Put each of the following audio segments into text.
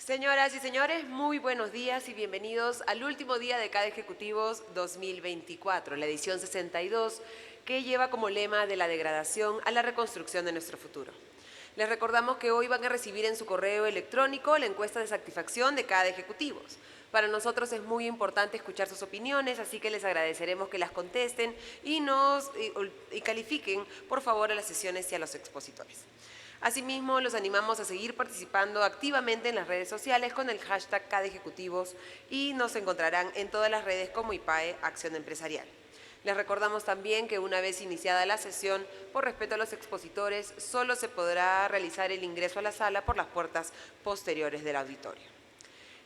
Señoras y señores, muy buenos días y bienvenidos al último día de CADE Ejecutivos 2024, la edición 62, que lleva como lema de la degradación a la reconstrucción de nuestro futuro. Les recordamos que hoy van a recibir en su correo electrónico la encuesta de satisfacción de CADE Ejecutivos. Para nosotros es muy importante escuchar sus opiniones, así que les agradeceremos que las contesten y califiquen, por favor, a las sesiones y a los expositores. Asimismo, los animamos a seguir participando activamente en las redes sociales con el hashtag CADE Ejecutivos y nos encontrarán en todas las redes como IPAE Acción Empresarial. Les recordamos también que una vez iniciada la sesión, por respeto a los expositores, solo se podrá realizar el ingreso a la sala por las puertas posteriores del auditorio.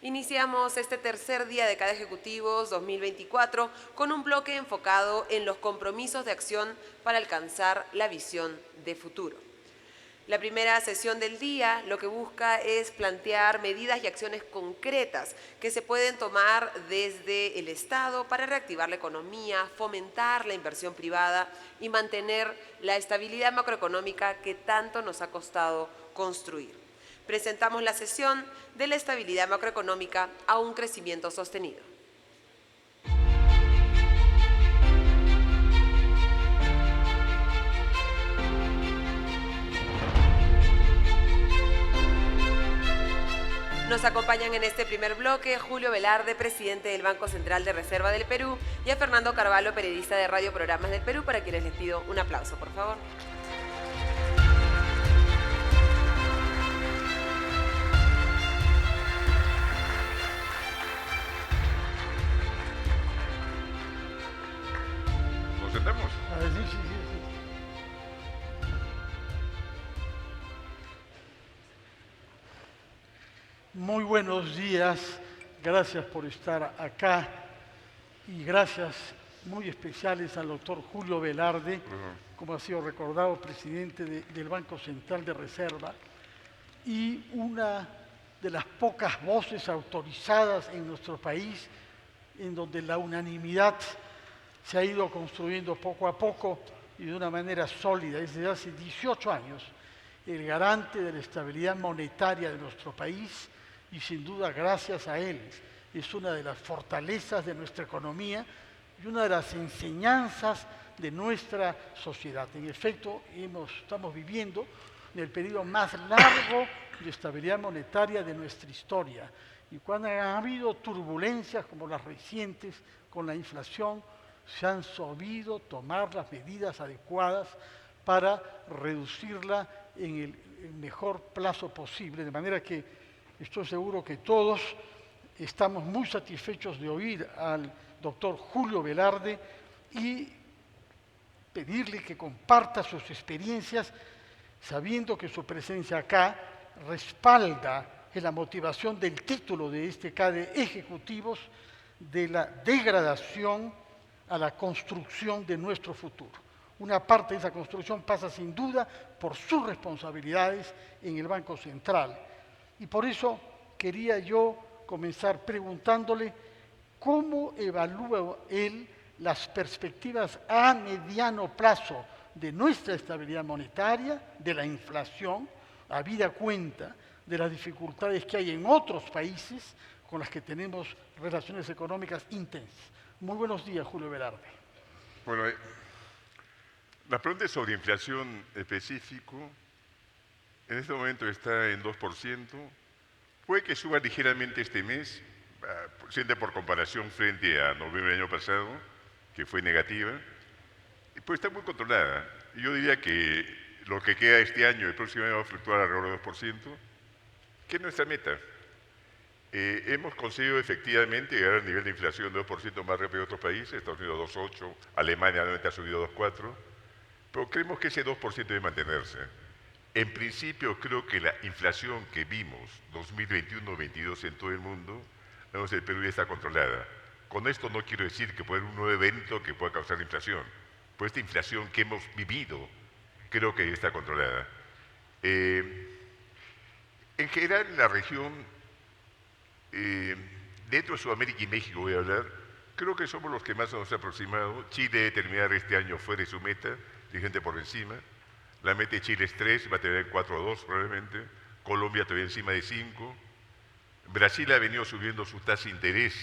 Iniciamos este tercer día de CADE Ejecutivos 2024 con un bloque enfocado en los compromisos de acción para alcanzar la visión de futuro. La primera sesión del día lo que busca es plantear medidas y acciones concretas que se pueden tomar desde el Estado para reactivar la economía, fomentar la inversión privada y mantener la estabilidad macroeconómica que tanto nos ha costado construir. Presentamos la sesión de la estabilidad macroeconómica a un crecimiento sostenido. Nos acompañan en este primer bloque Julio Velarde, presidente del Banco Central de Reserva del Perú, y a Fernando Carvalho, periodista de Radio Programas del Perú, para quienes les pido un aplauso, por favor. ¿Nos sentamos? Sí. Muy buenos días, gracias por estar acá y gracias muy especiales al doctor Julio Velarde, como ha sido recordado, presidente del Banco Central de Reserva y una de las pocas voces autorizadas en nuestro país en donde la unanimidad se ha ido construyendo poco a poco y de una manera sólida desde hace 18 años, el garante de la estabilidad monetaria de nuestro país y sin duda gracias a él es una de las fortalezas de nuestra economía y una de las enseñanzas de nuestra sociedad. En efecto, estamos viviendo en el periodo más largo de estabilidad monetaria de nuestra historia y cuando ha habido turbulencias como las recientes con la inflación, se han sabido tomar las medidas adecuadas para reducirla en el mejor plazo posible, de manera que estoy seguro que todos estamos muy satisfechos de oír al doctor Julio Velarde y pedirle que comparta sus experiencias, sabiendo que su presencia acá respalda en la motivación del título de este CADE Ejecutivos de la degradación a la construcción de nuestro futuro. Una parte de esa construcción pasa sin duda por sus responsabilidades en el Banco Central. Y por eso quería yo comenzar preguntándole cómo evalúa él las perspectivas a mediano plazo de nuestra estabilidad monetaria, de la inflación, habida cuenta de las dificultades que hay en otros países con las que tenemos relaciones económicas intensas. Muy buenos días, Julio Velarde. Bueno, la pregunta es sobre inflación específico. En este momento está en 2%. Puede que suba ligeramente este mes, siente por comparación frente a noviembre del año pasado, que fue negativa. Pues está muy controlada. Yo diría que lo que queda este año, el próximo año va a fluctuar alrededor del 2%, que es nuestra meta. Hemos conseguido efectivamente llegar al nivel de inflación de 2% más rápido de otros países, Estados Unidos 2,8%, Alemania nuevamente ha subido 2,4%, pero creemos que ese 2% debe mantenerse. En principio creo que la inflación que vimos 2021-22 en todo el mundo, el Perú ya está controlada. Con esto no quiero decir que pueda haber un nuevo evento que pueda causar inflación, pero esta inflación que hemos vivido creo que ya está controlada. En general en la región, dentro de Sudamérica y México voy a hablar, creo que somos los que más nos hemos aproximado. Chile debe terminar este año fuera de su meta, ligeramente por encima. La meta de Chile es 3, va a tener 4,2 probablemente. Colombia todavía encima de 5. Brasil ha venido subiendo su tasa de interés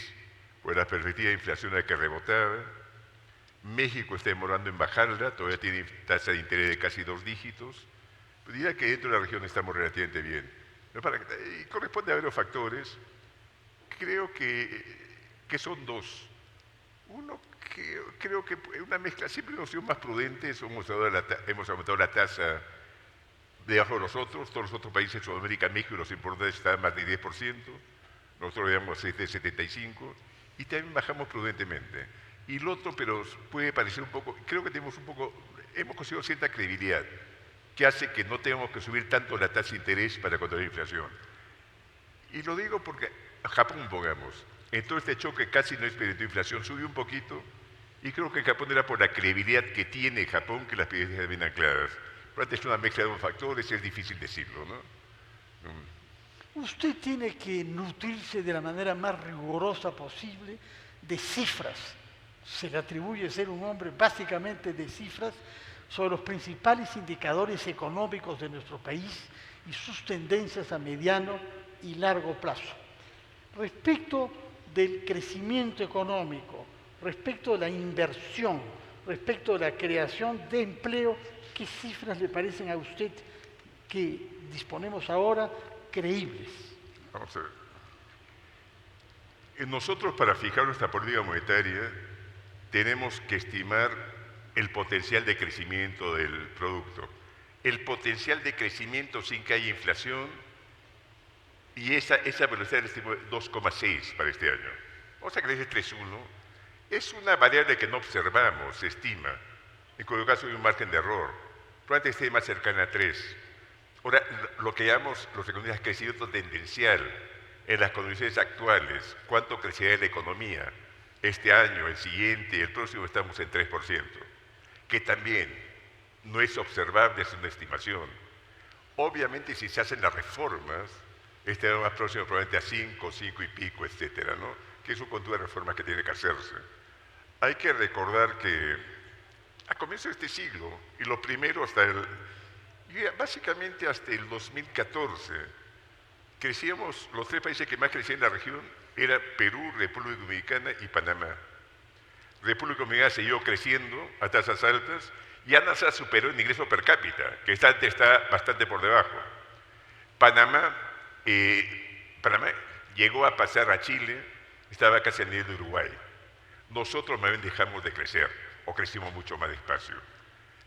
por la perspectiva de inflación a la que rebotaba. México está demorando en bajarla, todavía tiene tasa de interés de casi 2 dígitos. Pero diría que dentro de la región estamos relativamente bien. Y corresponde a varios factores. Creo que son dos. Uno, creo que una mezcla, siempre hemos sido más prudentes, hemos aumentado la tasa debajo de los otros. Todos los otros países de Sudamérica, México y los importantes están más de 10%. Nosotros lo llevamos de 75%. Y también bajamos prudentemente. Y lo otro, pero puede parecer un poco, creo que tenemos un poco, hemos conseguido cierta credibilidad, que hace que no tengamos que subir tanto la tasa de interés para controlar la inflación. Y lo digo porque Japón, pongamos, en todo este choque casi no experimentó inflación, subió un poquito, y creo que en Japón era por la credibilidad que tiene Japón que las prioridades bien ancladas. Pero antes es una mezcla de factores, es difícil decirlo, ¿no? Usted tiene que nutrirse de la manera más rigurosa posible de cifras. Se le atribuye ser un hombre básicamente de cifras sobre los principales indicadores económicos de nuestro país y sus tendencias a mediano y largo plazo. Respecto del crecimiento económico, respecto de la inversión, respecto de la creación de empleo, ¿qué cifras le parecen a usted que disponemos ahora creíbles? Vamos a ver. Nosotros, para fijar nuestra política monetaria, tenemos que estimar el potencial de crecimiento del producto. El potencial de crecimiento sin que haya inflación, y esa velocidad es 2,6 para este año. Vamos a crecer 3,1. Es una variable que no observamos, se estima, en cuyo caso hay un margen de error. Probablemente esté más cercana a 3. Ahora, lo que llamamos los economistas crecimiento tendencial, en las condiciones actuales, ¿cuánto crecerá la economía? Este año, el siguiente, el próximo estamos en 3%, que también no es observable, es una estimación. Obviamente, si se hacen las reformas, este año más próximo probablemente a 5, 5 y pico, etcétera, ¿no? Que es un conjunto de reformas que tiene que hacerse. Hay que recordar que a comienzos de este siglo, y lo primero básicamente hasta el 2014, crecíamos, los 3 países que más crecían en la región eran Perú, República Dominicana y Panamá. República Dominicana siguió creciendo a tasas altas y ANASA superó el ingreso per cápita, que está bastante por debajo. Panamá llegó a pasar a Chile, estaba casi al nivel de Uruguay. Nosotros más bien dejamos de crecer, o crecimos mucho más despacio.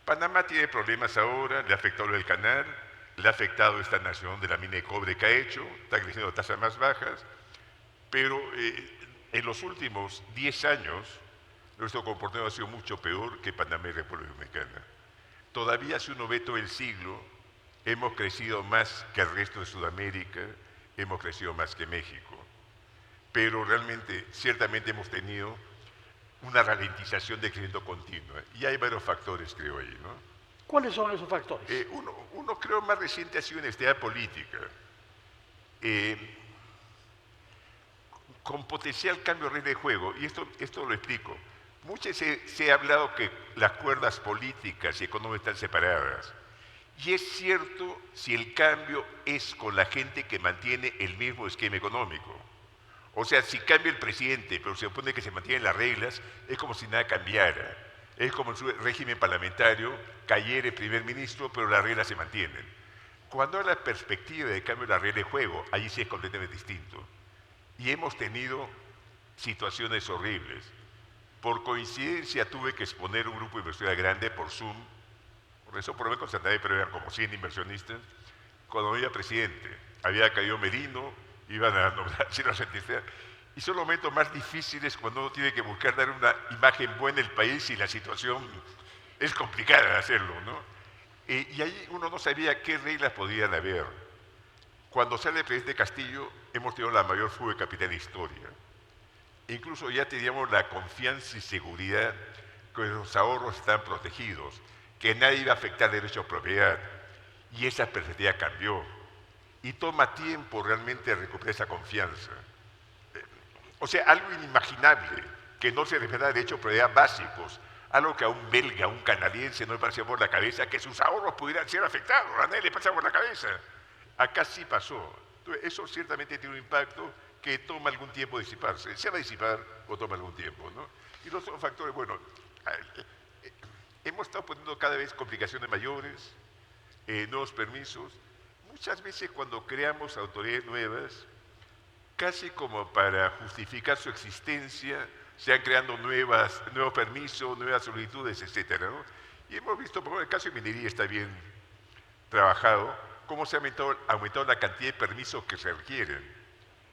Panamá tiene problemas ahora, le ha afectado el canal, le ha afectado esta nación de la mina de cobre que ha hecho, está creciendo a tasas más bajas, pero en los últimos 10 años nuestro comportamiento ha sido mucho peor que Panamá y República Dominicana. Todavía, si uno ve todo el siglo, hemos crecido más que el resto de Sudamérica, hemos crecido más que México, pero realmente, ciertamente hemos tenido una ralentización de crecimiento continuo, y hay varios factores, creo, ahí, ¿no? ¿Cuáles son esos factores? Uno creo más reciente ha sido inestabilidad política, con potencial cambio de regla de juego, y esto lo explico. Muchas se ha hablado que las cuerdas políticas y económicas están separadas, y es cierto si el cambio es con la gente que mantiene el mismo esquema económico. O sea, si cambia el presidente, pero se opone que se mantienen las reglas, es como si nada cambiara. Es como en su régimen parlamentario, cayera el primer ministro, pero las reglas se mantienen. Cuando hay la perspectiva de cambio de la regla de juego, allí sí es completamente distinto. Y hemos tenido situaciones horribles. Por coincidencia tuve que exponer un grupo de inversores grande por Zoom, por eso por lo menos con Santander, pero eran como 100 inversionistas, cuando había presidente. Había caído Merino, iban a nombrar la sentencia, y son los momentos más difíciles cuando uno tiene que buscar dar una imagen buena del país y la situación es complicada de hacerlo, ¿no? Y ahí uno no sabía qué reglas podían haber. Cuando sale el presidente Castillo, hemos tenido la mayor fuga de capital de historia. Incluso ya teníamos la confianza y seguridad que los ahorros están protegidos, que nadie iba a afectar el derecho a propiedad, y esa perspectiva cambió. Y toma tiempo realmente recuperar esa confianza. O sea, algo inimaginable, que no se refiere a derechos de propiedad básicos, algo que a un belga, a un canadiense no le pasaba por la cabeza, que sus ahorros pudieran ser afectados, a nadie le pasaba por la cabeza. Acá sí pasó, Entonces, eso ciertamente tiene un impacto que toma algún tiempo disiparse. Se va a disipar o toma algún tiempo, ¿no? Y los otros factores, bueno, hemos estado poniendo cada vez complicaciones mayores, nuevos permisos. Muchas veces cuando creamos autoridades nuevas, casi como para justificar su existencia, se han creando nuevos permisos, nuevas solicitudes, etcétera, ¿no? Y hemos visto, por ejemplo, el caso de minería está bien trabajado, cómo se ha aumentado la cantidad de permisos que se requieren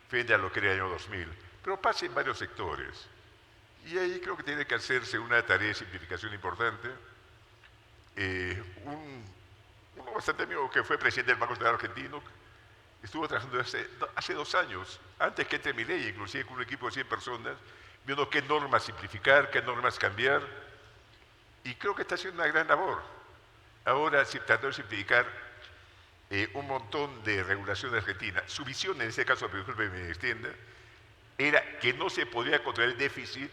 frente a lo que era el año 2000. Pero pasa en varios sectores. Y ahí creo que tiene que hacerse una tarea de simplificación importante. Uno bastante amigo que fue presidente del Banco Central Argentino estuvo trabajando hace 2 años, antes que entre mi ley, inclusive con un equipo de 100 personas, viendo qué normas simplificar, qué normas cambiar, y creo que está haciendo una gran labor. Ahora, tratando de simplificar un montón de regulación argentina. Su visión, en este caso, disculpe me extienda, era que no se podía controlar el déficit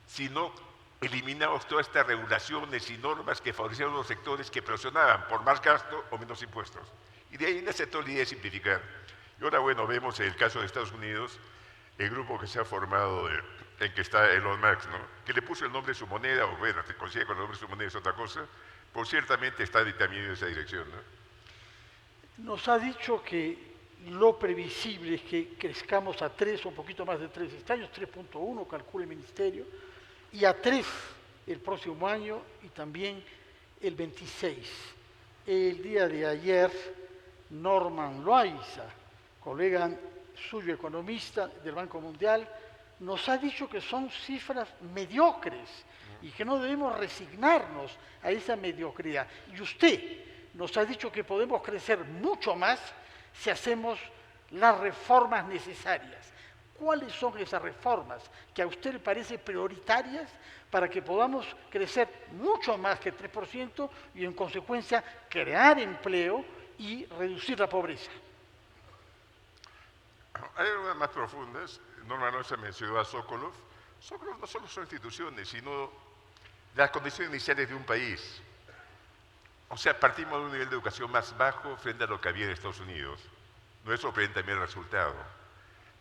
si no eliminamos todas estas regulaciones y normas que favorecían a los sectores que presionaban por más gasto o menos impuestos. Y de ahí nace toda la idea de simplificar. Y ahora, bueno, vemos en el caso de Estados Unidos, el grupo que se ha formado, en que está Elon Musk, ¿no? Que le puso el nombre de su moneda, o bueno, se consigue con el nombre de su moneda es otra cosa, pues ciertamente está también en esa dirección, ¿no? Nos ha dicho que lo previsible es que crezcamos a 3 o un poquito más de 3 este año, 3.1 calcula el Ministerio, y a 3 el próximo año y también el 26. El día de ayer, Norman Loaiza, colega suyo economista del Banco Mundial, nos ha dicho que son cifras mediocres y que no debemos resignarnos a esa mediocridad. Y usted nos ha dicho que podemos crecer mucho más si hacemos las reformas necesarias. ¿Cuáles son esas reformas que a usted le parecen prioritarias para que podamos crecer mucho más que el 3% y en consecuencia crear empleo y reducir la pobreza? Hay algunas más profundas. Normalmente se mencionó a Sokolov. Sokolov no solo son instituciones, sino las condiciones iniciales de un país. O sea, partimos de un nivel de educación más bajo frente a lo que había en Estados Unidos. No es sorprendente también el resultado.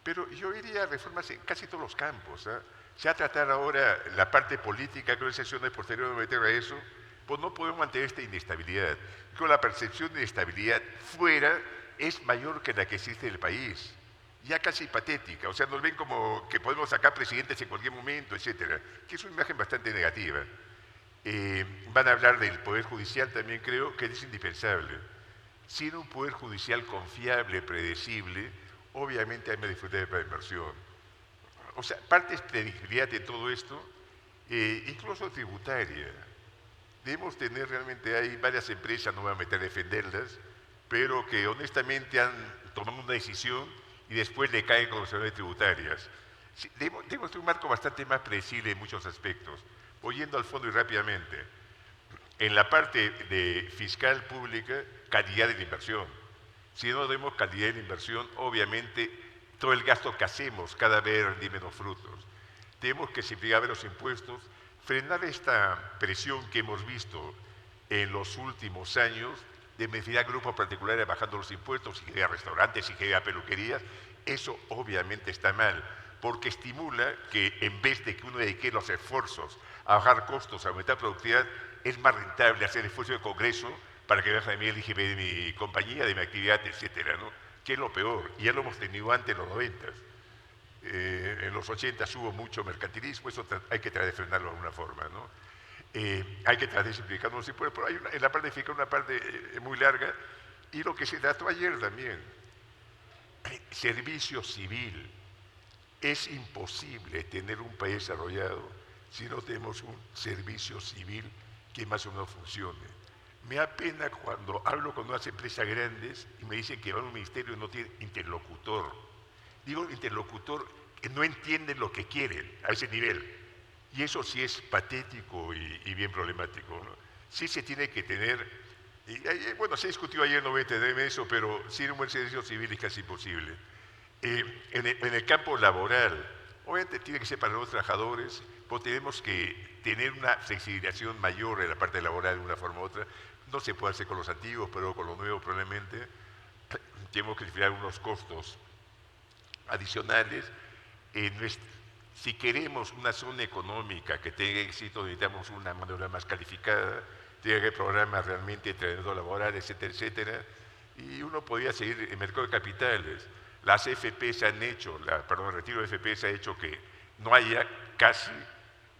Pero yo diría reformas en casi todos los campos. Se va a tratar ahora la parte política, creo que sesiones posteriores de meter a eso, pues no podemos mantener esta inestabilidad. Con la percepción de inestabilidad fuera es mayor que la que existe en el país. Ya casi patética, o sea, nos ven como que podemos sacar presidentes en cualquier momento, etcétera, que es una imagen bastante negativa. Van a hablar del Poder Judicial también, creo que es indispensable. Sin un Poder Judicial confiable, predecible, obviamente hay más dificultades para la inversión. O sea, parte de previsibilidad de todo esto, incluso tributaria. Debemos tener realmente, hay varias empresas, no voy a meter a defenderlas, pero que honestamente han tomado una decisión y después le caen con las tributarias. Sí, debemos tener un marco bastante más predecible en muchos aspectos. Voy yendo al fondo y rápidamente. En la parte de fiscal pública, calidad de la inversión. Si no tenemos calidad de la inversión, obviamente todo el gasto que hacemos cada vez rinde menos frutos. Tenemos que simplificar los impuestos, frenar esta presión que hemos visto en los últimos años de beneficiar a grupos particulares bajando los impuestos, y que a restaurantes y que a peluquerías. Eso obviamente está mal, porque estimula que en vez de que uno dedique los esfuerzos a bajar costos, a aumentar productividad, es más rentable hacer el esfuerzo de Congreso para que baje también el IGB de mi compañía, de mi actividad, etcétera, ¿no? Que es lo peor, y ya lo hemos tenido antes en los 90. En los 80 hubo mucho mercantilismo, eso hay que tratar de frenarlo de alguna forma, ¿no? Hay que tratar de simplificar los impuestos, pero hay en la parte de fiscal una parte muy larga, y lo que se trató ayer también, servicio civil. Es imposible tener un país desarrollado si no tenemos un servicio civil que más o menos funcione. Me da pena cuando hablo con unas empresas grandes y me dicen que van a un ministerio y no tienen interlocutor. Digo interlocutor que no entienden lo que quieren a ese nivel. Y eso sí es patético y bien problemático, ¿no? Sí se tiene que tener, bueno, se discutió ayer, no voy a entender eso, pero sin un buen servicio civil es casi imposible. En el campo laboral, obviamente tiene que ser para los trabajadores, pero tenemos que tener una flexibilización mayor en la parte laboral de una forma u otra. No se puede hacer con los antiguos, pero con los nuevos probablemente. tenemos que desfilar unos costos adicionales. Si queremos una zona económica que tenga éxito, necesitamos una mano de obra más calificada, tiene que haber programas realmente de entrenamiento laboral, etcétera, etcétera. Y uno podría seguir el mercado de capitales. Las FPs han hecho, el retiro de FPs ha hecho que no haya casi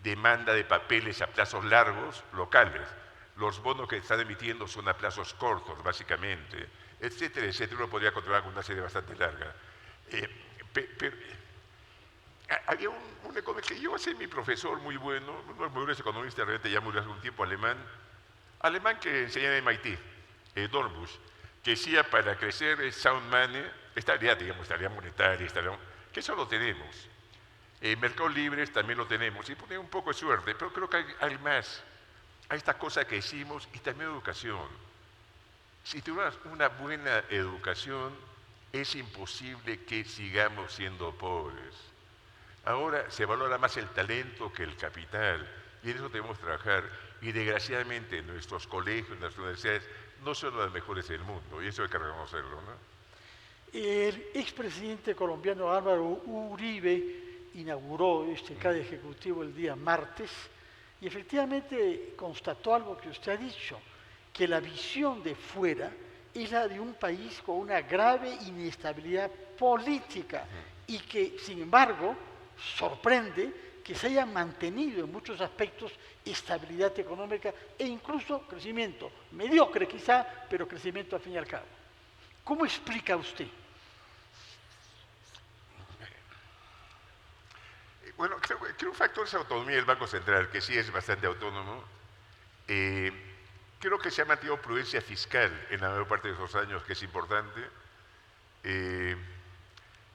demanda de papeles a plazos largos locales. Los bonos que están emitiendo son a plazos cortos, básicamente, etcétera, etcétera. Uno podría controlar con una serie bastante larga. Había un economista que llegó a ser mi profesor muy bueno, uno de los mejores economistas realmente ya murió hace un tiempo, alemán que enseñaba en MIT, Dornbusch, que decía para crecer sound money, estabilidad, digamos, estabilidad monetaria, que eso lo tenemos. Mercados libres también lo tenemos, y pone un poco de suerte, pero creo que hay más. Hay esta cosa que decimos, y también educación. Si tenemos una buena educación, es imposible que sigamos siendo pobres. Ahora se valora más el talento que el capital, y en eso debemos trabajar. Y desgraciadamente nuestros colegios, nuestras universidades, no son las mejores del mundo, y eso hay que reconocerlo, ¿no? El expresidente colombiano Álvaro Uribe inauguró este CADE ejecutivo el día martes y efectivamente constató algo que usted ha dicho, que la visión de fuera es la de un país con una grave inestabilidad política y que, sin embargo, sorprende que se haya mantenido en muchos aspectos estabilidad económica e incluso crecimiento, mediocre quizá, pero crecimiento al fin y al cabo. ¿Cómo explica usted? Bueno, creo que un factor es la autonomía del Banco Central, que sí es bastante autónomo. Creo que se ha mantenido prudencia fiscal en la mayor parte de esos años, que es importante.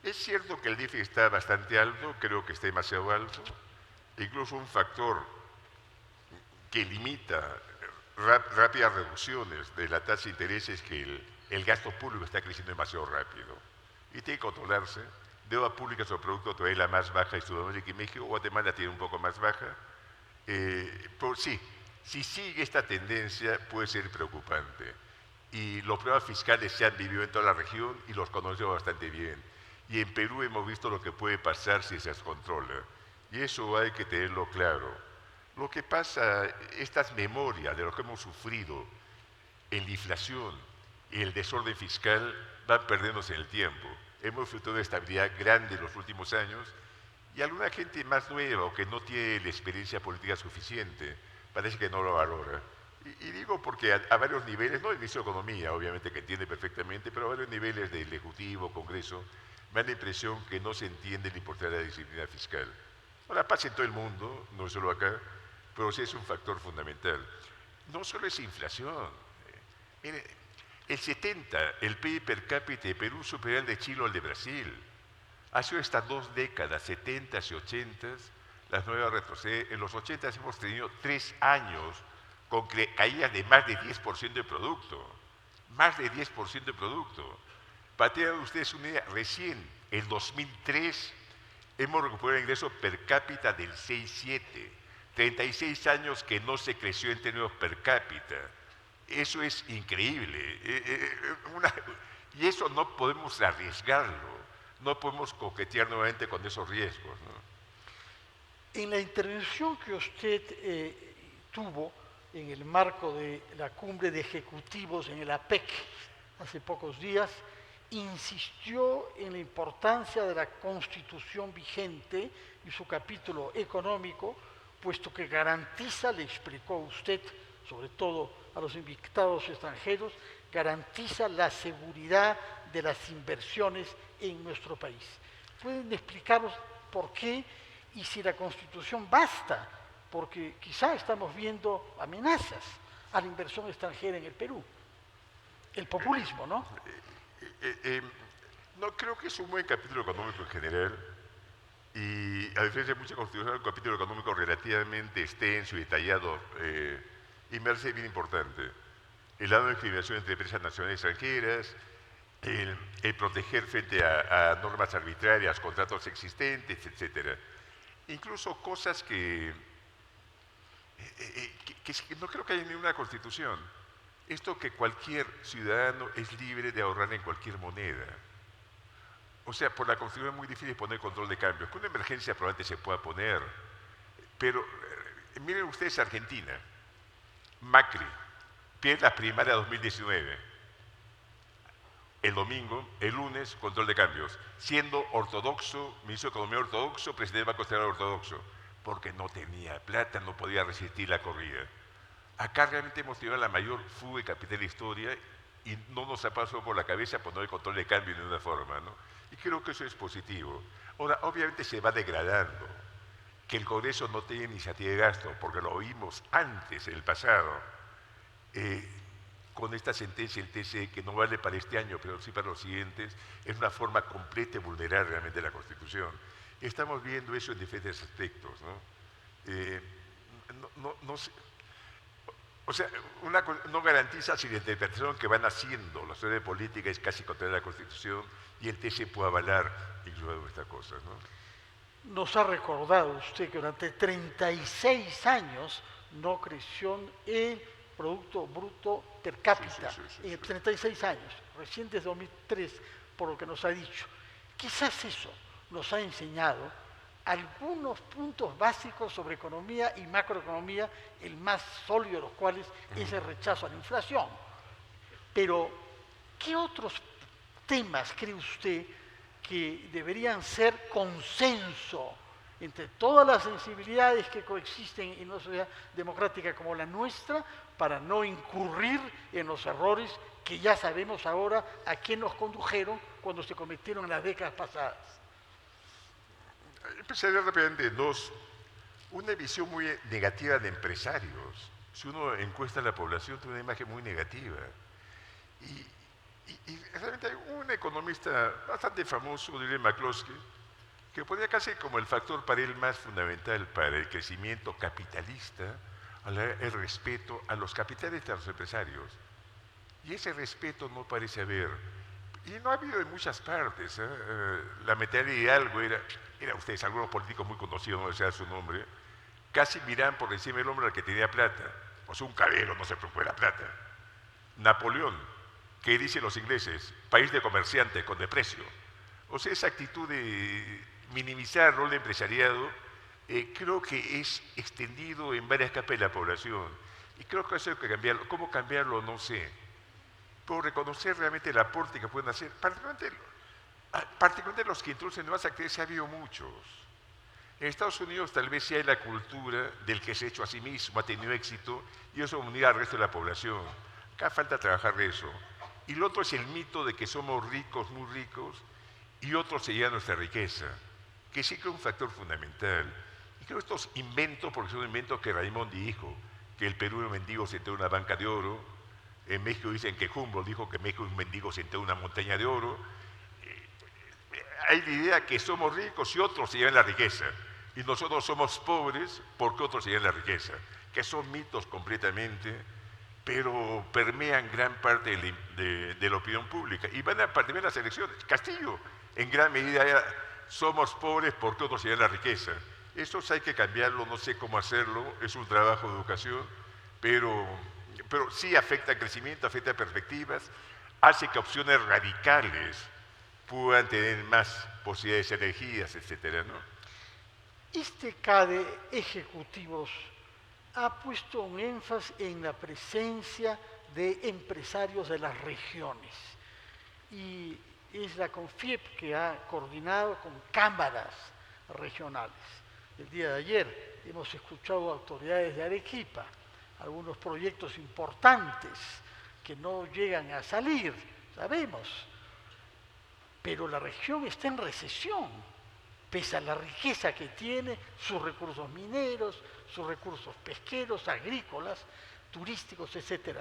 Es cierto que el déficit está bastante alto, creo que está demasiado alto. Incluso un factor que limita rápidas reducciones de la tasa de interés es que el gasto público está creciendo demasiado rápido y tiene que controlarse. Deuda pública sobre producto todavía es la más baja de Sudamérica y México. Guatemala tiene un poco más baja. Pero sí, si sigue esta tendencia puede ser preocupante. Y los problemas fiscales se han vivido en toda la región y los conocemos bastante bien. Y en Perú hemos visto lo que puede pasar si se descontrola. Y eso hay que tenerlo claro. Lo que pasa, estas memorias de lo que hemos sufrido en la inflación y el desorden fiscal van perdiéndose en el tiempo. Hemos disfrutado de estabilidad grande en los últimos años y alguna gente más nueva o que no tiene la experiencia política suficiente parece que no lo valora. Y digo porque a varios niveles, no el ministro de Economía, obviamente que entiende perfectamente, pero a varios niveles del Ejecutivo, Congreso, me da la impresión que no se entiende la importancia de la disciplina fiscal. Ahora pasa en todo el mundo, no solo acá, pero sí es un factor fundamental. No solo es inflación. El 70, el PIB per cápita de Perú supera el de Chile o el de Brasil. Ha sido estas 2 décadas, 70s y 80s, las nuevas retroceden. En los 80s hemos tenido 3 años con caídas de más de 10% de producto. Más de 10% de producto. Para tener ustedes una idea, recién en 2003 hemos recuperado el ingreso per cápita del 6,7. 36 años que no se creció en términos per cápita. Eso es increíble. Y eso no podemos arriesgarlo. No podemos coquetear nuevamente con esos riesgos, ¿no? En la intervención que usted tuvo en el marco de la cumbre de ejecutivos en el APEC hace pocos días, insistió en la importancia de la Constitución vigente y su capítulo económico, puesto que garantiza, le explicó usted, sobre todo a los invitados extranjeros, garantiza la seguridad de las inversiones en nuestro país. ¿Pueden explicarnos por qué y si la Constitución basta? Porque quizá estamos viendo amenazas a la inversión extranjera en el Perú. El populismo, ¿no? No, creo que es un buen capítulo económico en general. Y a diferencia de muchas constituciones, un capítulo económico relativamente extenso y detallado, y me parece bien importante. El lado de discriminación entre empresas nacionales y extranjeras, el proteger frente a normas arbitrarias, contratos existentes, etc. Incluso cosas que no creo que haya ninguna constitución. esto que cualquier ciudadano es libre de ahorrar en cualquier moneda. O sea, por la Constitución es muy difícil poner control de cambios. Con una emergencia probablemente se pueda poner. Pero miren ustedes Argentina. Macri pierde la primaria 2019. El domingo, el lunes, control de cambios. Siendo ortodoxo, ministro de Economía ortodoxo, presidente del Banco Central ortodoxo. Porque no tenía plata, no podía resistir la corrida. Acá realmente hemos tenido la mayor fuga de capital de la historia y no nos ha pasado por la cabeza poner el control de cambio de una forma, ¿no? Y creo que eso es positivo. Ahora, obviamente se va degradando. Que el Congreso no tenga iniciativa de gasto, porque lo vimos antes, en el pasado, con esta sentencia del TCE, que no vale para este año, pero sí para los siguientes, es una forma completa de vulnerar realmente la Constitución. Estamos viendo eso en diferentes aspectos, ¿no? No sé. O sea, no garantiza si la interpretación que van haciendo la sociedad política es casi contra la Constitución y el TC puede avalar incluso estas cosas, ¿no? Nos ha recordado usted que durante 36 años no creció el Producto Bruto per cápita. Sí. 36 años, recién desde 2003, por lo que nos ha dicho. Quizás eso nos ha enseñado algunos puntos básicos sobre economía y macroeconomía, el más sólido de los cuales es el rechazo a la inflación. Pero, ¿qué otros temas cree usted que deberían ser consenso entre todas las sensibilidades que coexisten en una sociedad democrática como la nuestra para no incurrir en los errores que ya sabemos ahora a quién nos condujeron cuando se cometieron en las décadas pasadas? Empezaría rápidamente dos. Una visión muy negativa de empresarios. Si uno encuesta a la población, tiene una imagen muy negativa. Y realmente hay un economista bastante famoso, William McCloskey, que ponía casi como el factor para él más fundamental para el crecimiento capitalista, el respeto a los capitales de los empresarios. Y ese respeto no parece haber. Y no ha habido en muchas partes. La mentalidad de Hidalgo era ustedes, algunos políticos muy conocidos, no sé su nombre, casi miran por encima del hombro al que tenía plata. O sea, un cabero no se preocupa de la plata. Napoleón, que dicen los ingleses, país de comerciantes con desprecio. O sea, esa actitud de minimizar el rol de empresariado, creo que es extendido en varias capas de la población. Y creo que eso hay que cambiarlo. ¿Cómo cambiarlo? No sé. Puedo reconocer realmente el aporte que pueden hacer, particularmente los que introducen nuevas actividades, ha habido muchos. En Estados Unidos tal vez sí hay la cultura del que se ha hecho a sí mismo, ha tenido éxito, y eso unirá al resto de la población. Acá falta trabajar de eso. Y lo otro es el mito de que somos ricos, muy ricos, y otros se llevan nuestra riqueza, que sí que es un factor fundamental. Y creo que estos inventos, porque son inventos que Raimondi dijo, que el Perú era un mendigo sentado en una banca de oro. En México dicen que Humboldt dijo que México es un mendigo sentado en una montaña de oro. Hay la idea que somos ricos y otros se llevan la riqueza. Y nosotros somos pobres porque otros se llevan la riqueza. Que son mitos completamente, pero permean gran parte de la opinión pública. Y van a partir de las elecciones. Castillo, en gran medida, somos pobres porque otros se llevan la riqueza. Eso hay que cambiarlo, no sé cómo hacerlo, es un trabajo de educación, pero sí afecta el crecimiento, afecta perspectivas, hace que opciones radicales puedan tener más posibilidades elegidas, etcétera, ¿no? Este CADE Ejecutivos ha puesto un énfasis en la presencia de empresarios de las regiones y es la CONFIEP que ha coordinado con cámaras regionales. El día de ayer hemos escuchado a autoridades de Arequipa, algunos proyectos importantes que no llegan a salir, sabemos, pero la región está en recesión, pese a la riqueza que tiene, sus recursos mineros, sus recursos pesqueros, agrícolas, turísticos, etc.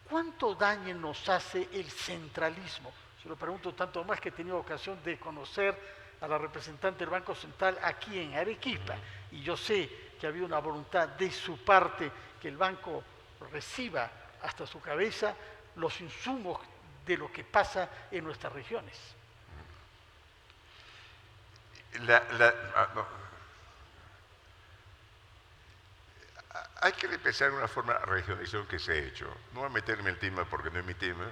¿Cuánto daño nos hace el centralismo? Se lo pregunto tanto más que he tenido ocasión de conocer a la representante del Banco Central aquí en Arequipa, y yo sé que ha habido una voluntad de su parte que el banco reciba hasta su cabeza los insumos de lo que pasa en nuestras regiones. hay que repensar una forma de regionalización que se ha hecho. No voy a meterme en el tema porque no es mi tema,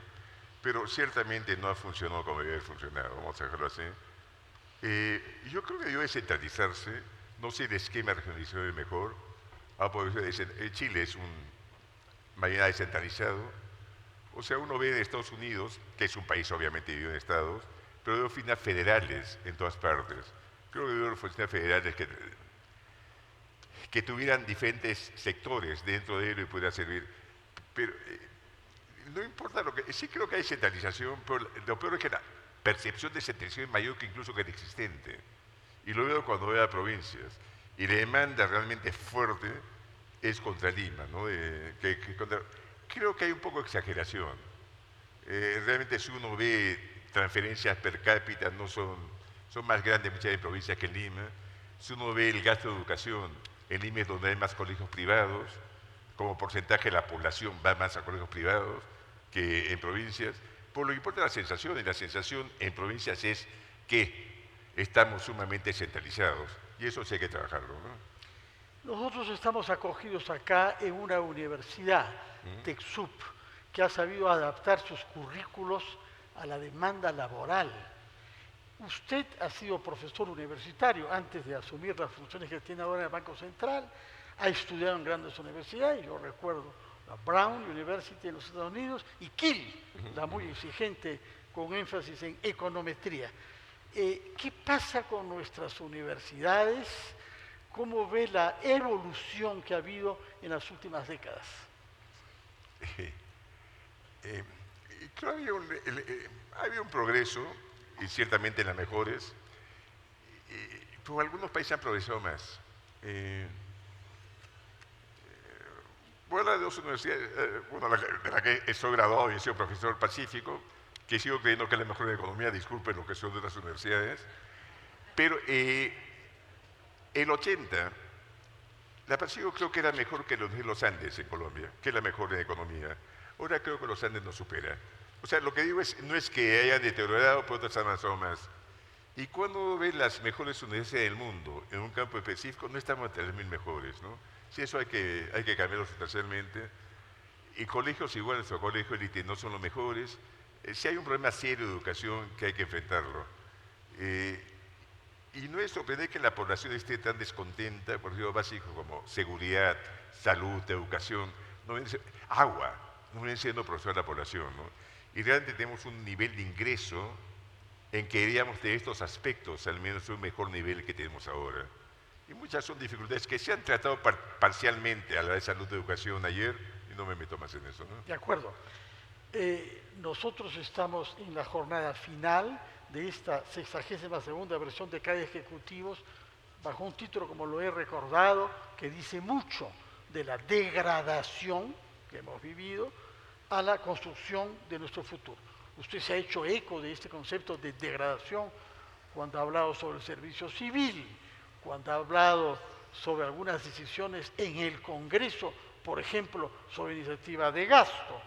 pero ciertamente no ha funcionado como debe haber funcionado, vamos a dejarlo así. Yo creo que debe descentralizarse, no sé el esquema de regionalización es mejor. Chile es un mayoría descentralizado, o sea, uno ve en Estados Unidos, que es un país obviamente dividido en estados, pero veo oficinas federales en todas partes. Creo que veo oficinas federales que tuvieran diferentes sectores dentro de ello y pudieran servir. Pero no importa lo que... Sí creo que hay centralización, pero lo peor es que la percepción de centralización es mayor que incluso que la existente. Y lo veo cuando veo a provincias. Y la demanda realmente fuerte es contra Lima, ¿no? Creo que hay un poco de exageración. Realmente si uno ve transferencias per cápita, son más grandes muchas de provincias que en Lima. Si uno ve el gasto de educación, en Lima es donde hay más colegios privados, como porcentaje de la población va más a colegios privados que en provincias. Por lo que importa la sensación, y la sensación en provincias es que estamos sumamente centralizados, y eso sí hay que trabajarlo, ¿no? Nosotros estamos acogidos acá en una universidad, TecSoup, que ha sabido adaptar sus currículos a la demanda laboral. Usted ha sido profesor universitario antes de asumir las funciones que tiene ahora en el Banco Central, ha estudiado en grandes universidades, yo recuerdo la Brown University en los Estados Unidos y Kiel, la muy exigente con énfasis en econometría. ¿Qué pasa con nuestras universidades? ¿Cómo ve la evolución que ha habido en las últimas décadas? Creo que ha habido un progreso, y ciertamente en las mejores, pero algunos países han progresado más. Voy a hablar de dos universidades, de la que soy graduado y he sido profesor del Pacífico, que sigo creyendo que es la mejor en economía, disculpen lo que son de otras universidades, pero el 80, la Pacífico creo que era mejor que los Andes en Colombia, que es la mejor en economía. Ahora creo que los Andes nos supera. O sea, lo que digo no es que hayan deteriorado, pero otras han avanzado más. Y cuando uno ve las mejores universidades del mundo en un campo específico, no estamos entre las 1000 mejores, ¿no? Sí, eso hay que cambiarlo sustancialmente. Y colegios igual, nuestro colegio élite no son los mejores. Sí hay un problema serio de educación que hay que enfrentarlo. Y no es sorprendente que la población esté tan descontenta por ejemplo, básicos como seguridad, salud, educación, agua, no viene siendo profesor de la población, ¿no? Y realmente tenemos un nivel de ingreso en que deberíamos de estos aspectos, al menos un mejor nivel que tenemos ahora. Y muchas son dificultades que se han tratado parcialmente a la de salud y educación ayer, y no me meto más en eso, ¿no? De acuerdo. Nosotros estamos en la jornada final de esta 62ª versión de CADE Ejecutivos, bajo un título, como lo he recordado, que dice mucho de la degradación que hemos vivido a la construcción de nuestro futuro. Usted se ha hecho eco de este concepto de degradación cuando ha hablado sobre el servicio civil, cuando ha hablado sobre algunas decisiones en el Congreso, por ejemplo, sobre iniciativa de gasto,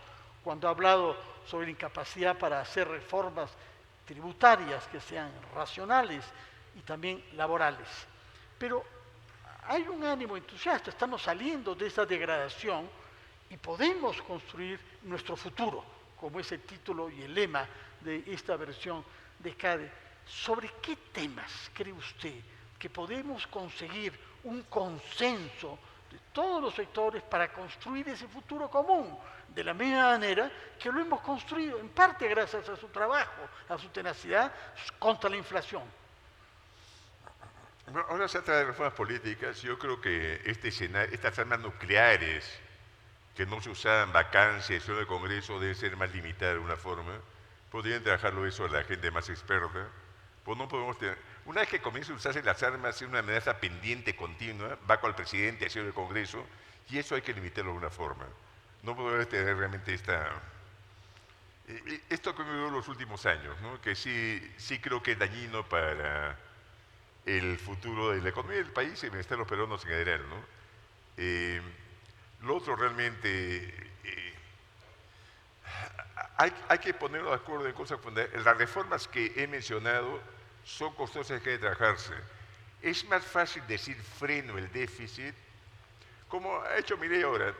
cuando ha hablado sobre incapacidad para hacer reformas tributarias que sean racionales y también laborales. Pero hay un ánimo entusiasta, estamos saliendo de esa degradación y podemos construir nuestro futuro, como es el título y el lema de esta versión de CADE. ¿Sobre qué temas cree usted que podemos conseguir un consenso de todos los sectores para construir ese futuro común? De la misma manera que lo hemos construido, en parte gracias a su trabajo, a su tenacidad contra la inflación. Bueno, ahora se trata de reformas políticas. Yo creo que estas armas nucleares que no se usaban vacancias en el Congreso deben ser más limitadas de alguna forma. Podrían trabajarlo eso a la gente más experta. Pues no podemos tener... Una vez que comiencen a usarse las armas, es una amenaza pendiente continua, va con el presidente hacia el Congreso, y eso hay que limitarlo de alguna forma. No podemos tener realmente esto que me veo en los últimos años, ¿no? Que sí creo que es dañino para el futuro de la economía del país y el bienestar de los peruanos en general, ¿no? Lo otro realmente, hay que ponerlo de acuerdo en cosas fundamentales. Las reformas que he mencionado son costosas que hay que trabajarse. Es más fácil decir freno el déficit como ha hecho Milei ahora,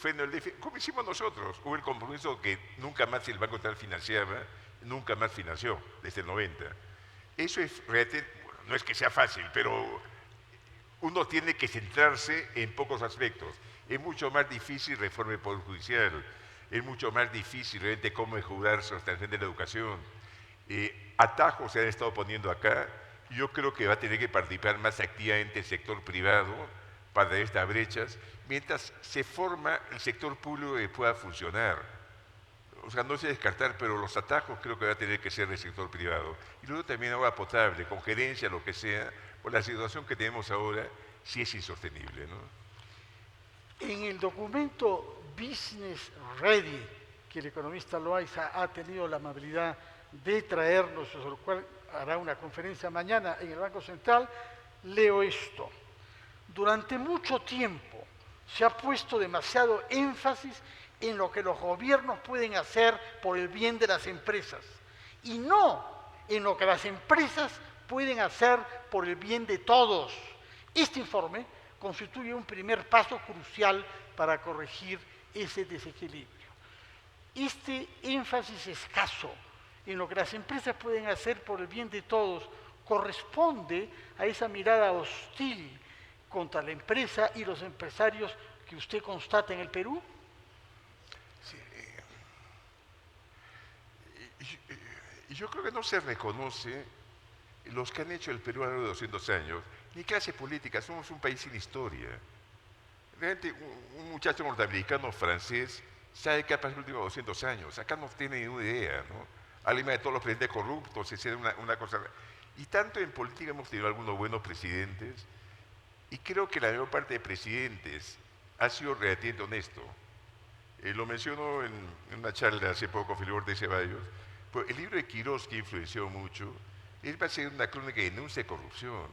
freno el déficit, como hicimos nosotros. Hubo el compromiso que nunca más el Banco Central financiaba, nunca más financió desde el 90. Eso es, no es que sea fácil, pero uno tiene que centrarse en pocos aspectos. Es mucho más difícil reforma del Poder Judicial, es mucho más difícil realmente cómo mejorar su extensión de la educación. Atajos se han estado poniendo acá. Yo creo que va a tener que participar más activamente el sector privado para estas brechas, mientras se forma el sector público que pueda funcionar. O sea, no sé descartar, pero los atajos creo que va a tener que ser del sector privado. Y luego también agua potable, con gerencia, lo que sea, por la situación que tenemos ahora, sí es insostenible, ¿no? En el documento Business Ready, que el economista Loaiza ha tenido la amabilidad de traernos, sobre lo cual hará una conferencia mañana en el Banco Central, leo esto. Durante mucho tiempo se ha puesto demasiado énfasis en lo que los gobiernos pueden hacer por el bien de las empresas y no en lo que las empresas pueden hacer por el bien de todos. Este informe constituye un primer paso crucial para corregir ese desequilibrio. Este énfasis escaso en lo que las empresas pueden hacer por el bien de todos corresponde a esa mirada hostil contra la empresa y los empresarios que usted constata en el Perú. Sí, yo creo que no se reconoce los que han hecho el Perú a lo largo de 200 años, ni clase política, somos un país sin historia. Realmente un muchacho norteamericano francés sabe qué ha pasado en los últimos 200 años, acá no tiene ni una idea, ¿no? Alima de todos los presidentes corruptos, etc., una cosa. Y tanto en política hemos tenido algunos buenos presidentes, y creo que la mayor parte de presidentes ha sido relativamente honesto. Lo menciono en una charla hace poco, Felipe de Ceballos, pues el libro de Quirós, que influenció mucho, él va a ser una crónica que denuncia corrupción.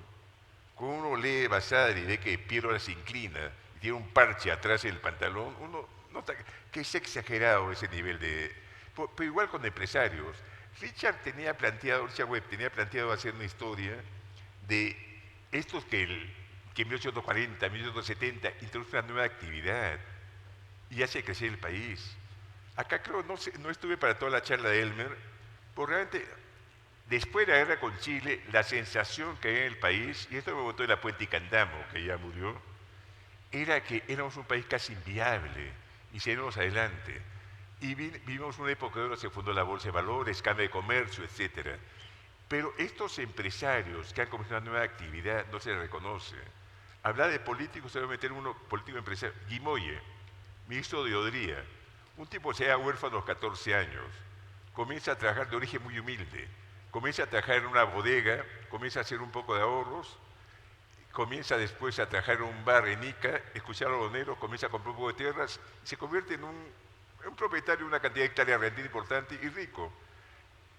Cuando uno lee Basadre y ve que Piero se inclina y tiene un parche atrás del pantalón, uno nota que es exagerado ese nivel de... Pero igual con empresarios. Richard Webb tenía planteado hacer una historia de estos que en 1840, 1870 introducen una nueva actividad y hace crecer el país. Acá creo, no estuve para toda la charla de Elmer, porque realmente después de la guerra con Chile, la sensación que había en el país, y esto me botó de la Puente Candamo, que ya murió, era que éramos un país casi inviable y seguimos adelante. Y vivimos una época donde se fundó la Bolsa de Valores, Cámara de Comercio, etc. Pero estos empresarios que han comenzado una nueva actividad no se les reconoce. Hablar de políticos, se debe meter uno, político empresario. Guimoye, ministro de Odría, un tipo que se halla huérfano a los 14 años, comienza a trabajar de origen muy humilde, comienza a trabajar en una bodega, comienza a hacer un poco de ahorros, comienza después a trabajar en un bar en Ica, escuchar a los boneros, comienza a comprar un poco de tierras y se convierte en un propietario de una cantidad de hectáreas rendidas importante y rico.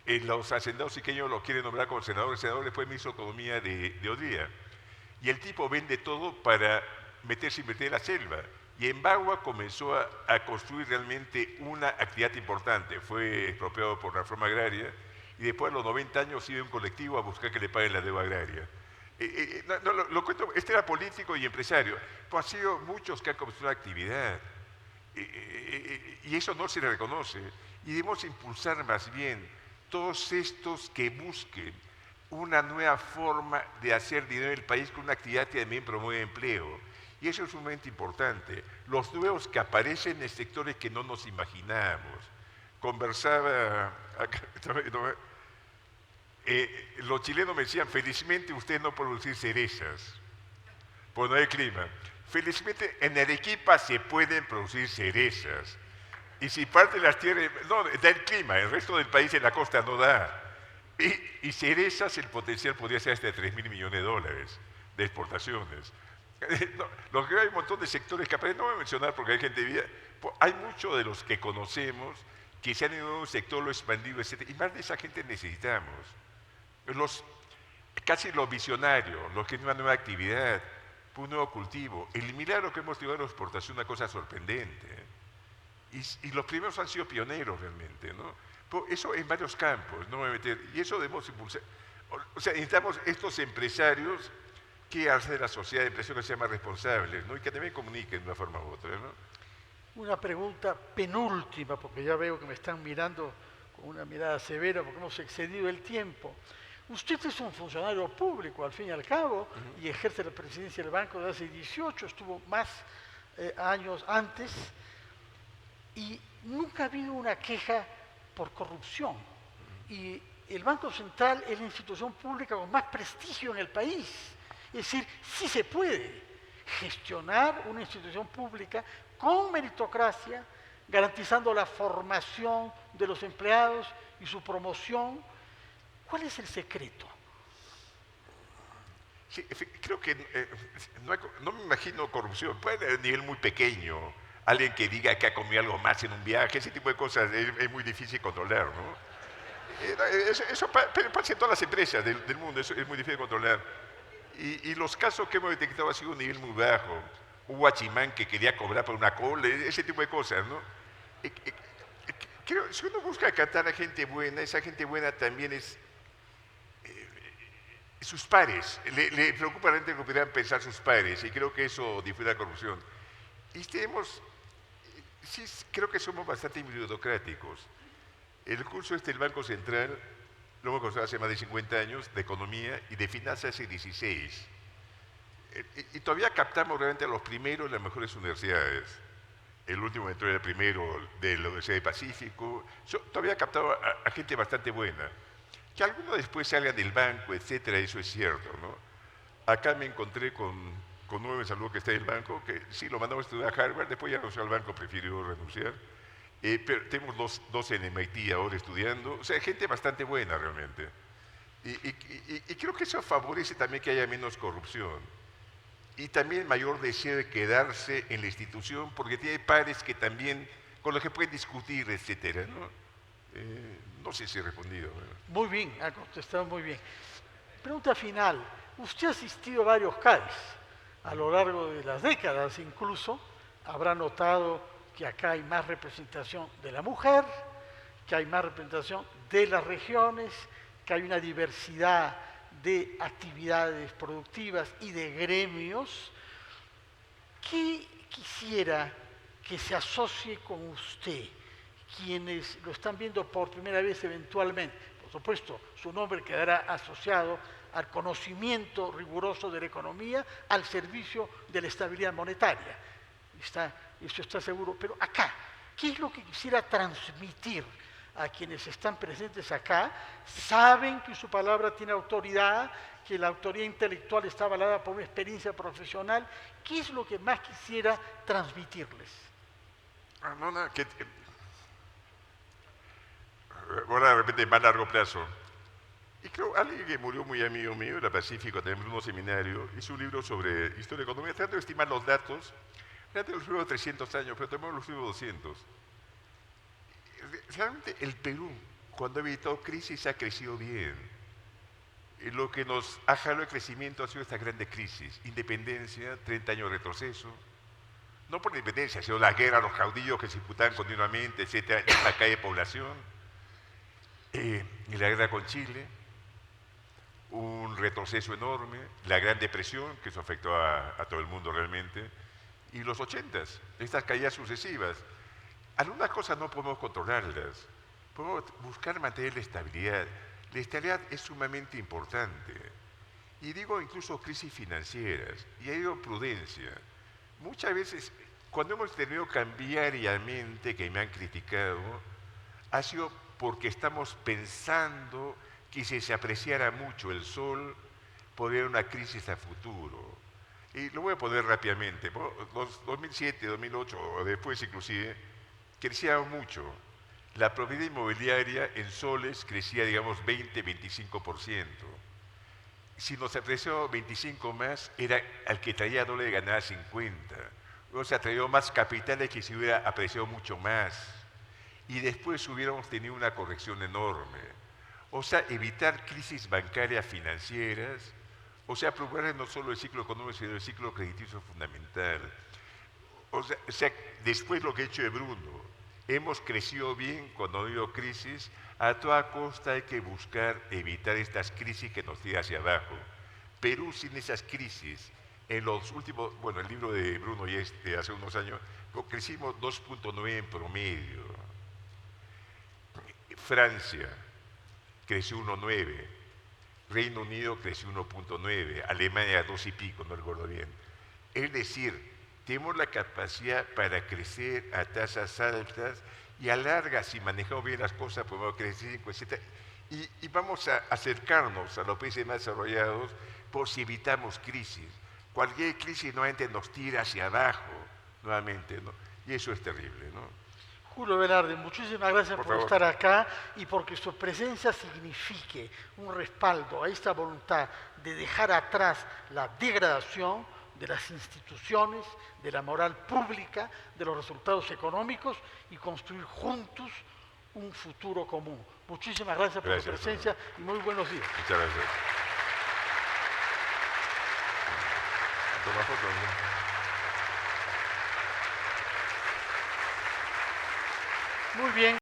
Los hacendados iqueños lo quieren nombrar como senador. El senador después ministro de Economía de Odría. Y el tipo vende todo para meterse a invertir en la selva. Y en Bagua comenzó a construir realmente una actividad importante. Fue expropiado por la reforma agraria y después a los 90 años iba un colectivo a buscar que le paguen la deuda agraria. Lo cuento, este era político y empresario. Pues han sido muchos que han comenzado una actividad. Y eso no se le reconoce. Y debemos impulsar más bien todos estos que busquen una nueva forma de hacer dinero en el país con una actividad que también promueve empleo. Y eso es sumamente importante. Los nuevos que aparecen en sectores que no nos imaginábamos. Conversaba, los chilenos me decían, felizmente usted no producir cerezas, pues no hay clima. Felizmente en Arequipa se pueden producir cerezas. Y si parte de las tierras, no, da el clima, el resto del país en la costa no da. Y cerezas, el potencial podría ser hasta de $3.000 millones de exportaciones. No, lo que hay un montón de sectores que aparecen, no voy a mencionar porque hay gente viva, hay muchos de los que conocemos que se han ido a un sector, lo expandido, etc. Y más de esa gente necesitamos. Casi los visionarios, los que tienen una nueva actividad, un nuevo cultivo. El milagro que hemos tenido en la exportación es una cosa sorprendente. Y los primeros han sido pioneros realmente, ¿no? Eso en varios campos, no me voy a meter. Y eso debemos impulsar. O sea, necesitamos estos empresarios qué hace la sociedad de empresarios que sean más responsables, ¿no? Y que también comuniquen de una forma u otra, ¿no? Una pregunta penúltima, porque ya veo que me están mirando con una mirada severa porque hemos excedido el tiempo. Usted es un funcionario público, al fin y al cabo, y ejerce la presidencia del banco desde hace 18, estuvo más años antes, y nunca ha habido una queja por corrupción. Y el Banco Central es la institución pública con más prestigio en el país. Es decir, sí se puede gestionar una institución pública con meritocracia, garantizando la formación de los empleados y su promoción. ¿Cuál es el secreto? Sí, creo que no me imagino corrupción, puede ser a nivel muy pequeño, alguien que diga que ha comido algo más en un viaje, ese tipo de cosas es muy difícil controlar, ¿no? Eso pasa en todas las empresas del mundo, eso es muy difícil de controlar. Y los casos que hemos detectado han sido un nivel muy bajo. Un guachimán que quería cobrar por una cola, ese tipo de cosas, ¿no? Creo, si uno busca captar a gente buena, esa gente buena también es sus pares. Le preocupa realmente lo que pudieran pensar sus pares, y creo que eso difiere la corrupción. Y sí, creo que somos bastante burocráticos. El curso del Banco Central lo hemos cursado hace más de 50 años, de economía y de finanzas hace 16. Y todavía captamos realmente a los primeros en las mejores universidades. El último entró era el primero de la Universidad del Pacífico. Todavía captaba a gente bastante buena. Que algunos después salgan del banco, etcétera, eso es cierto, ¿no? Acá me encontré con uno de mis alumnos que está en el banco, que sí, lo mandamos a estudiar a Harvard, después ya renunció al banco, prefirió renunciar. Pero tenemos dos en MIT ahora estudiando, o sea, gente bastante buena realmente. Y creo que eso favorece también que haya menos corrupción. Y también mayor deseo de quedarse en la institución, porque tiene pares que también, con los que pueden discutir, etcétera, ¿no? No sé si he respondido. Muy bien, ha contestado muy bien. Pregunta final. Usted ha asistido a varios CAEs a lo largo de las décadas, incluso habrá notado que acá hay más representación de la mujer, que hay más representación de las regiones, que hay una diversidad de actividades productivas y de gremios. ¿Qué quisiera que se asocie con usted, quienes lo están viendo por primera vez eventualmente? Por supuesto, su nombre quedará asociado al conocimiento riguroso de la economía, al servicio de la estabilidad monetaria. Eso está seguro. Pero acá, ¿qué es lo que quisiera transmitir a quienes están presentes acá? Saben que su palabra tiene autoridad, que la autoridad intelectual está avalada por una experiencia profesional. ¿Qué es lo que más quisiera transmitirles? Ahora de repente más largo plazo. Y creo, alguien que murió muy amigo mío, era Pacífico, también en un seminario, hizo un libro sobre historia de economía, tratando de estimar los datos, realmente los últimos 300 años, pero también los últimos 200. Realmente el Perú, cuando ha evitado crisis, ha crecido bien. Y lo que nos ha jalado el crecimiento ha sido esta grande crisis. Independencia, 30 años de retroceso. No por la independencia, sino la guerra, los caudillos que se disputaban continuamente, etcétera, la caída de población. Y la guerra con Chile, un retroceso enorme, la Gran Depresión, que eso afectó a todo el mundo realmente, y los 80s, estas caídas sucesivas. Algunas cosas no podemos controlarlas, podemos buscar mantener la estabilidad. La estabilidad es sumamente importante. Y digo incluso crisis financieras, y ha ido prudencia. Muchas veces, cuando hemos tenido cambiariamente, que me han criticado, ha sido porque estamos pensando que si se apreciara mucho el sol, podría haber una crisis a futuro. Y lo voy a poner rápidamente. 2007, 2008 o después inclusive, crecía mucho. La propiedad inmobiliaria en soles crecía, digamos, 20-25%. Si nos apreció 25 más, era al que traía doble ganaba 50. O sea, traía más capitales que si hubiera apreciado mucho más. Y después hubiéramos tenido una corrección enorme. O sea, evitar crisis bancarias financieras, o sea, procurar no solo el ciclo económico, sino el ciclo crediticio fundamental. O sea, después lo que ha hecho de Bruno, hemos crecido bien cuando ha habido crisis, a toda costa hay que buscar evitar estas crisis que nos tiran hacia abajo. Perú sin esas crisis, en los últimos, bueno, el libro de Bruno Yeste hace unos años, crecimos 2.9 en promedio. Francia creció 1.9, Reino Unido creció 1.9, Alemania 2 y pico, no recuerdo bien. Es decir, tenemos la capacidad para crecer a tasas altas y a largas, si manejamos bien las cosas, podemos crecer 5, 7, y vamos a acercarnos a los países más desarrollados por si evitamos crisis. Cualquier crisis nuevamente nos tira hacia abajo, nuevamente, ¿no? Y eso es terrible, ¿no? Julio Velarde, muchísimas gracias Por por favor. estar acá y porque su presencia signifique un respaldo a esta voluntad de dejar atrás la degradación de las instituciones, de la moral pública, de los resultados económicos y construir juntos un futuro común. Muchísimas gracias por su Gracias, presencia y muy buenos días. Muchas gracias. Toma foto, ¿no? Muy bien.